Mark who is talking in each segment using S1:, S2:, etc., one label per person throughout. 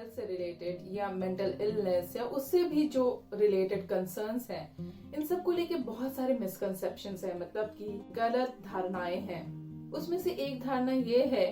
S1: Health से related या mental illness या उससे भी जो रिलेटेड कंसर्न्स हैं, इन सब को लेके बहुत सारे मिसकंसेप्शंस हैं, मतलब कि गलत धारणाएं हैं। उसमें से एक धारणा ये है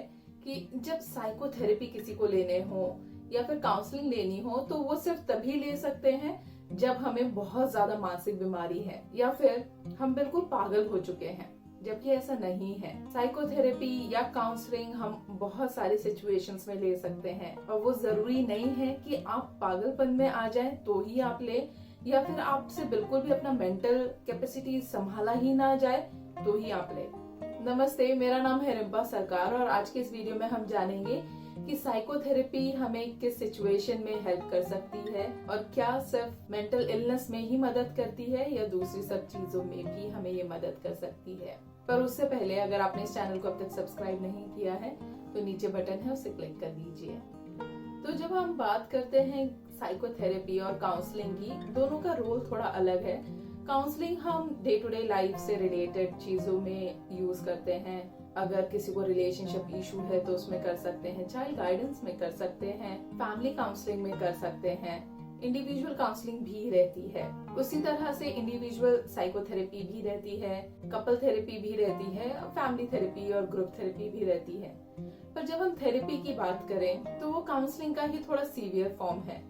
S1: कि जब साइकोथेरेपी किसी को लेने हो या फिर काउंसलिंग लेनी हो तो वो सिर्फ तभी ले सकते हैं जब हमें बहुत ज्यादा मानसिक बीमारी है या फिर हम बिल्कुल पागल हो चुके हैं, जबकि ऐसा नहीं है। साइकोथेरेपी या काउंसलिंग हम बहुत सारी सिचुएशंस में ले सकते हैं और वो जरूरी नहीं है कि आप पागलपन में आ जाएं तो ही आप ले, या फिर आपसे बिल्कुल भी अपना मेंटल कैपेसिटी संभाला ही ना जाए तो ही आप ले। नमस्ते, मेरा नाम है रिम्पा सरकार और आज के इस वीडियो में हम जानेंगे कि साइकोथेरेपी हमें किस सिचुएशन में हेल्प कर सकती है और क्या सिर्फ मेंटल इलनेस में ही मदद करती है या दूसरी सब चीजों में भी हमें ये मदद कर सकती है। पर उससे पहले अगर आपने इस चैनल को अब तक सब्सक्राइब नहीं किया है तो नीचे बटन है, उसे क्लिक कर दीजिए। तो जब हम बात करते हैं साइकोथेरेपी और काउंसलिंग की, दोनों का रोल थोड़ा अलग है। काउंसलिंग हम डे टू डे लाइफ से रिलेटेड चीजों में यूज करते हैं। अगर किसी को रिलेशनशिप इशू है तो उसमें कर सकते हैं, चाइल्ड गाइडेंस में कर सकते हैं, फैमिली काउंसलिंग में कर सकते हैं, इंडिविजुअल काउंसलिंग भी रहती है। उसी तरह से इंडिविजुअल साइकोथेरेपी भी रहती है, कपल थेरेपी भी रहती है, फैमिली थेरेपी और ग्रुप थेरेपी भी रहती है। पर जब हम थेरेपी की बात करें तो वो काउंसलिंग का ही थोड़ा सीवियर फॉर्म है।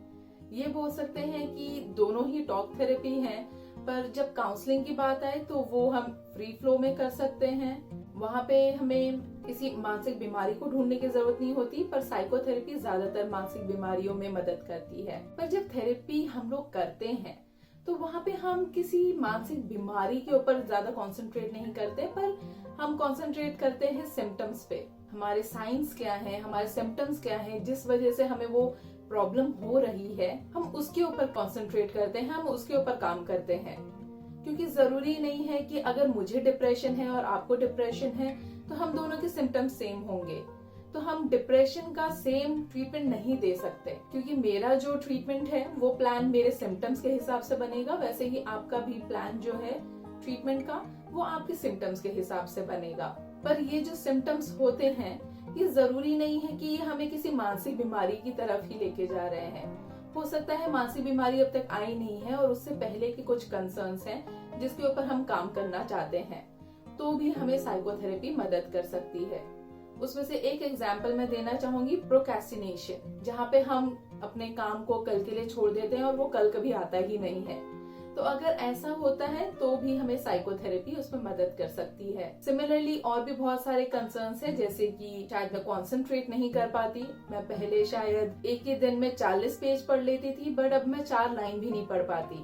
S1: ये बोल सकते हैं कि दोनों ही टॉक थेरेपी हैं, पर जब काउंसलिंग की बात आए तो वो हम फ्री फ्लो में कर सकते हैं। वहाँ पे हमें किसी मानसिक बीमारी को ढूंढने की जरूरत नहीं होती, पर साइकोथेरेपी ज्यादातर मानसिक बीमारियों में मदद करती है। पर जब थेरेपी हम लोग करते हैं तो वहाँ पे हम किसी मानसिक बीमारी के ऊपर ज्यादा कंसंट्रेट नहीं करते, पर हम कंसंट्रेट करते हैं सिम्टम्स पे। हमारे साइंस क्या है, हमारे सिम्टम्स क्या है, जिस वजह से हमें वो प्रॉब्लम हो रही है, हम उसके ऊपर कंसंट्रेट करते हैं, हम उसके ऊपर काम करते हैं। क्योंकि जरूरी नहीं है कि अगर मुझे डिप्रेशन है और आपको डिप्रेशन है तो हम दोनों के सिम्टम्स सेम होंगे। तो हम डिप्रेशन का सेम ट्रीटमेंट नहीं दे सकते, क्योंकि मेरा जो ट्रीटमेंट है वो प्लान मेरे सिम्टम्स के हिसाब से बनेगा, वैसे ही आपका भी प्लान जो है ट्रीटमेंट का वो आपके सिम्टम्स के हिसाब से बनेगा। पर ये जो सिम्टम्स होते हैं ये जरूरी नहीं है कि ये हमें किसी मानसिक बीमारी की तरफ ही लेके जा रहे हैं। हो सकता है मानसिक बीमारी अब तक आई नहीं है और उससे पहले के कुछ कंसर्न्स हैं जिसके ऊपर हम काम करना चाहते हैं, तो भी हमें साइकोथेरेपी मदद कर सकती है। उसमें से एक एग्जाम्पल मैं देना चाहूंगी, प्रोक्रेस्टिनेशन, जहाँ पे हम अपने काम को कल के लिए छोड़ देते हैं और वो कल कभी आता ही नहीं है। तो अगर ऐसा होता है तो भी हमें साइकोथेरेपी उसमें मदद कर सकती है। सिमिलरली और भी बहुत सारे कंसर्न्स हैं, जैसे कि शायद मैं कंसंट्रेट नहीं कर पाती। मैं पहले शायद एक ही दिन में 40 पेज पढ़ लेती थी, बट अब मैं 4 लाइन भी नहीं पढ़ पाती।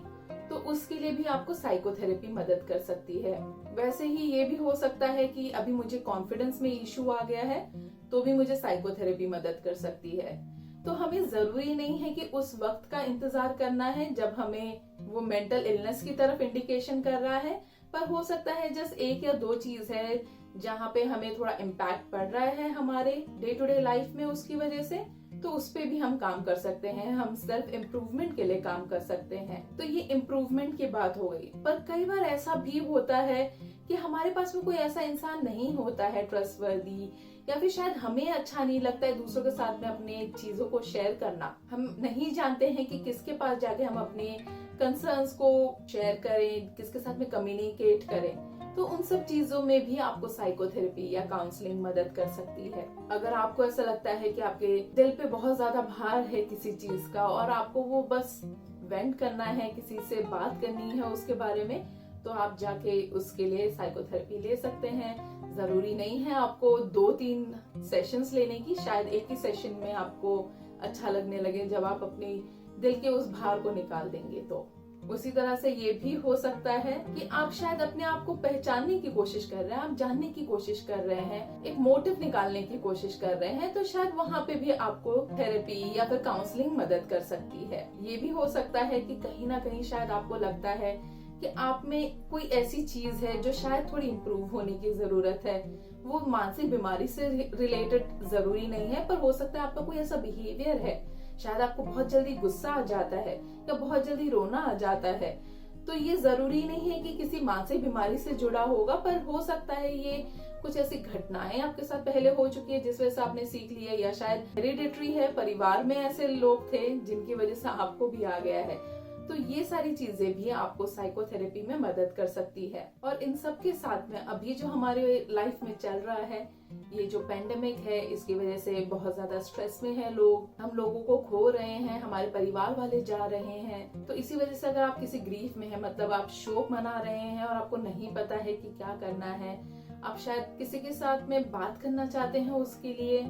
S1: तो उसके लिए भी आपको साइकोथेरेपी मदद कर सकती है। वैसे ही ये भी हो सकता है कि अभी मुझे कॉन्फिडेंस में इशू आ गया है तो भी मुझे साइकोथेरेपी मदद कर सकती है। तो हमें जरूरी नहीं है कि उस वक्त का इंतजार करना है जब हमें वो मेंटल इलनेस की तरफ इंडिकेशन कर रहा है, पर हो सकता है जस्ट एक या दो चीज है जहाँ पे हमें थोड़ा इम्पैक्ट पड़ रहा है हमारे डे टू डे लाइफ में, उसकी वजह से तो उस पे भी हम काम कर सकते हैं। हम सेल्फ इम्प्रूवमेंट के लिए काम कर सकते हैं। तो ये इम्प्रूवमेंट की बात हो गई। पर कई बार ऐसा भी होता है कि हमारे पास में कोई ऐसा इंसान नहीं होता है ट्रस्टवर्दी, या फिर शायद हमें अच्छा नहीं लगता है दूसरों के साथ में अपने चीजों को शेयर करना। हम नहीं जानते हैं कि किसके पास जाके हम अपने कंसर्न्स को शेयर करें, किसके साथ में कम्युनिकेट करें। तो उन सब चीजों में भी आपको साइकोथेरेपी या काउंसलिंग मदद कर सकती है। अगर आपको ऐसा लगता है कि आपके दिल पे बहुत ज्यादा भार है किसी चीज का और आपको वो बस वेंट करना है, किसी से बात करनी है उसके बारे में, तो आप जाके उसके लिए साइकोथेरेपी ले सकते हैं। जरूरी नहीं है आपको 2-3 सेशंस लेने की, शायद एक ही सेशन में आपको अच्छा लगने लगे जब आप अपने दिल के उस भार को निकाल देंगे। तो उसी तरह से ये भी हो सकता है कि आप शायद अपने आप को पहचानने की कोशिश कर रहे हैं, आप जानने की कोशिश कर रहे हैं, एक मोटिव निकालने की कोशिश कर रहे हैं, तो शायद वहाँ पे भी आपको थेरेपी या फिर काउंसलिंग मदद कर सकती है। ये भी हो सकता है कि कहीं ना कहीं शायद आपको लगता है कि आप में कोई ऐसी चीज है जो शायद थोड़ी इम्प्रूव होने की जरूरत है। वो मानसिक बीमारी से रिलेटेड जरूरी नहीं है, पर हो सकता है आपका कोई ऐसा बिहेवियर है, शायद आपको बहुत जल्दी गुस्सा आ जाता है या बहुत जल्दी रोना आ जाता है, तो ये जरूरी नहीं है कि किसी मानसिक बीमारी से जुड़ा होगा, पर हो सकता है ये कुछ ऐसी घटनाएं आपके साथ पहले हो चुकी है जिस वजह से आपने सीख लिया, या शायद हेरिडिटरी है, परिवार में ऐसे लोग थे जिनकी वजह से आपको भी आ गया है। तो ये सारी चीजें भी आपको साइकोथेरेपी में मदद कर सकती है। और इन सब के साथ में अभी जो हमारे लाइफ में चल रहा है, ये जो पेंडेमिक है, इसकी वजह से बहुत ज्यादा स्ट्रेस में है लोग, हम लोगों को खो रहे हैं, हमारे परिवार वाले जा रहे हैं। तो इसी वजह से अगर आप किसी ग्रीफ में है, मतलब आप शोक मना रहे हैं और आपको नहीं पता है कि क्या करना है, आप शायद किसी के साथ में बात करना चाहते हैं उसके लिए,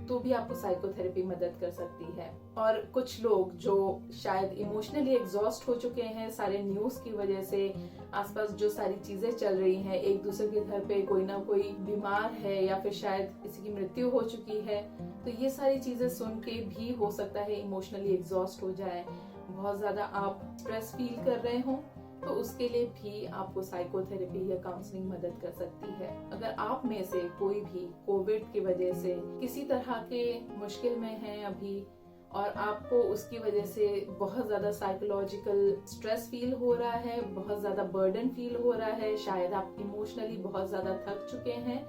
S1: तो भी आपको साइकोथेरेपी मदद कर सकती है। और कुछ लोग जो शायद इमोशनली एग्जॉस्ट हो चुके हैं सारे न्यूज की वजह से, आसपास जो सारी चीजें चल रही हैं, एक दूसरे के घर पे कोई ना कोई बीमार है या फिर शायद किसी की मृत्यु हो चुकी है, तो ये सारी चीजें सुन के भी हो सकता है इमोशनली एग्जॉस्ट हो जाए, बहुत ज्यादा आप स्ट्रेस फील कर रहे हो, तो उसके लिए भी आपको साइकोथेरेपी या काउंसलिंग मदद कर सकती है। अगर आप में से कोई भी कोविड की वजह से किसी तरह के मुश्किल में है अभी, और आपको उसकी वजह से बहुत ज्यादा साइकोलॉजिकल स्ट्रेस फील हो रहा है, बहुत ज्यादा बर्डन फील हो रहा है, शायद आप इमोशनली बहुत ज्यादा थक चुके हैं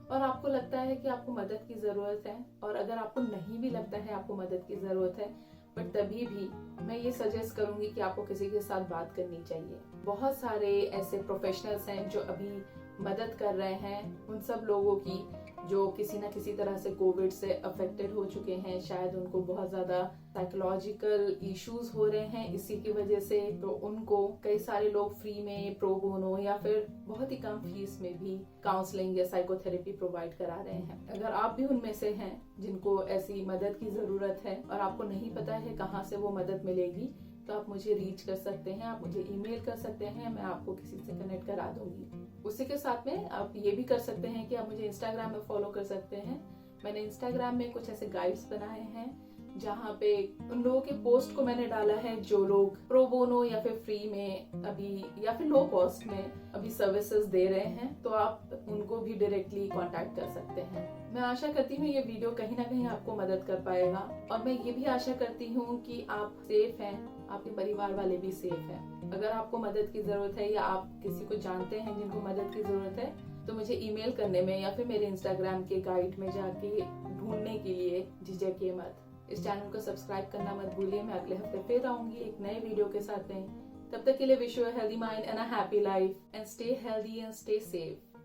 S1: और आपको लगता है कि आपको मदद की जरूरत है, और अगर आपको नहीं भी लगता है आपको मदद की जरूरत है, बट तभी भी मैं ये सजेस्ट करूंगी कि आपको किसी के साथ बात करनी चाहिए। बहुत सारे ऐसे प्रोफेशनल्स हैं जो अभी मदद कर रहे हैं उन सब लोगों की जो किसी ना किसी तरह से कोविड से अफेक्टेड हो चुके हैं, शायद उनको बहुत ज्यादा साइकोलॉजिकल इश्यूज हो रहे हैं इसी की वजह से, तो उनको कई सारे लोग फ्री में प्रो बोनो या फिर बहुत ही कम फीस में भी काउंसलिंग या साइकोथेरेपी प्रोवाइड करा रहे हैं। अगर आप भी उनमें से हैं जिनको ऐसी मदद की जरूरत है और आपको नहीं पता है कहाँ से वो मदद मिलेगी, तो आप मुझे रीच कर सकते हैं, आप मुझे ईमेल कर सकते हैं, मैं आपको किसी से कनेक्ट करा दूंगी। उसी के साथ में आप ये भी कर सकते हैं कि आप मुझे इंस्टाग्राम में फॉलो कर सकते हैं। मैंने इंस्टाग्राम में कुछ ऐसे गाइड्स बनाए हैं जहाँ पे उन लोगों के पोस्ट को मैंने डाला है जो लोग प्रो बोनो या फिर फ्री में अभी या फिर लो कॉस्ट में अभी सर्विसेज दे रहे हैं, तो आप उनको भी डायरेक्टली कांटेक्ट कर सकते हैं। मैं आशा करती हूँ ये वीडियो कहीं ना कहीं आपको मदद कर पाएगा, और मैं ये भी आशा करती हूँ कि आप सेफ हैं, आपके परिवार वाले भी सेफ हैं। अगर आपको मदद की जरूरत है या आप किसी को जानते हैं जिनको मदद की जरूरत है, तो मुझे ईमेल करने में या फिर मेरे इंस्टाग्राम के गाइड में जाके ढूंढने के लिए झिझकिए मत। इस चैनल को सब्सक्राइब करना मत भूलिए। मैं अगले हफ्ते फिर आऊंगी एक नए वीडियो के साथ में। तब तक के लिए wish you a healthy mind and a happy life, and stay healthy and stay safe.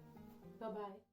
S1: Bye bye.